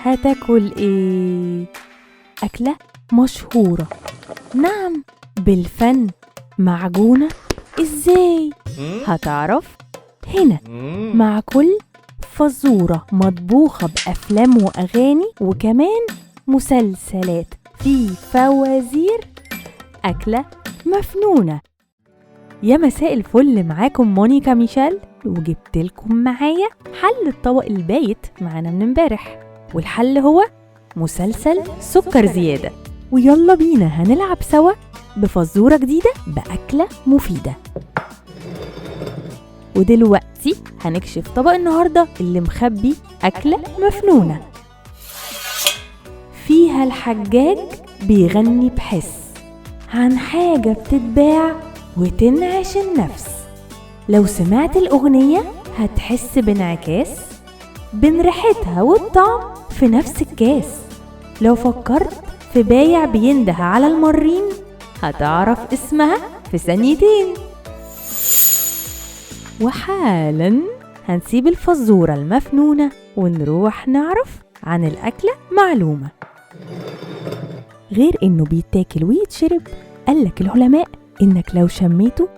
هتاكل ايه؟ أكلة مشهورة، نعم، بالفن. معجونة ازاي؟ هتعرف هنا مع كل فزورة مطبوخة بأفلام وأغاني وكمان مسلسلات في فوازير. أكلة مفنونة. يا مساء الفل، معاكم مونيكا ميشيل، وجبت لكم معايا حل الطبق البايت معانا من امبارح، والحل هو مسلسل سكر زيادة. ويلا بينا هنلعب سوا بفزورة جديدة بأكلة مفيدة. ودلوقتي هنكشف طبق النهاردة اللي مخبي أكلة مفنونة. فيها الحجاج بيغني بحس عن حاجة بتتباع وتنعش النفس. لو سمعت الأغنية هتحس بانعكاس بين ريحتها والطعم في نفس الكاس. لو فكرت في بايع بينده على المرين هتعرف اسمها في ثانيتين. وحالا هنسيب الفزورة المفنونة ونروح نعرف عن الأكلة معلومة. غير إنه بيتاكل ويتشرب، قالك العلماء إنك لو شميته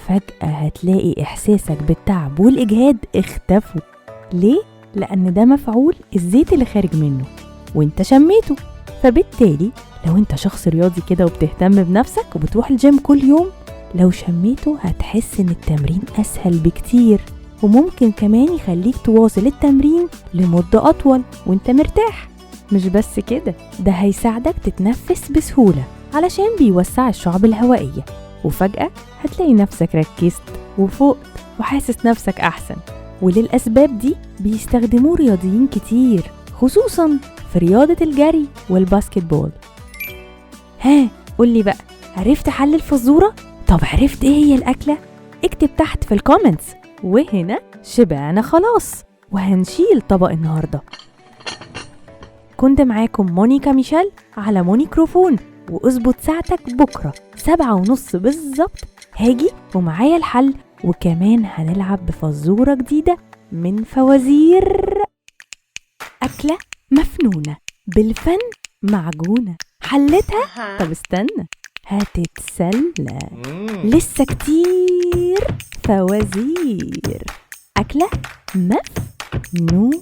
فجأة هتلاقي إحساسك بالتعب والإجهاد اختفوا. ليه؟ لأن ده مفعول الزيت اللي خارج منه وإنت شميته. فبالتالي لو إنت شخص رياضي كده وبتهتم بنفسك وبتروح الجيم كل يوم، لو شميته هتحس إن التمرين أسهل بكتير، وممكن كمان يخليك تواصل التمرين لمدة أطول وإنت مرتاح. مش بس كده، ده هيساعدك تتنفس بسهولة علشان بيوسع الشعب الهوائية، وفجأة هتلاقي نفسك ركزت وفقت وحاسس نفسك أحسن. وللأسباب دي بيستخدموه رياضيين كتير، خصوصا في رياضة الجري والباسكت بول. قولي بقى، عرفت حل الفزورة؟ طب عرفت ايه هي الأكلة؟ اكتب تحت في الكومنتس. وهنا شبعنا خلاص وهنشيل طبق النهاردة. كنت معاكم مونيكا ميشيل على مونيكروفون، واظبط ساعتك بكرة 7:30 بالظبط هاجي ومعايا الحل، وكمان هنلعب بفزورة جديدة من فوازير أكلة مفنونة بالفن. معجونة حلتها؟ طب استنى هتتسلى، لسه كتير فوازير. أكلة مفنونة.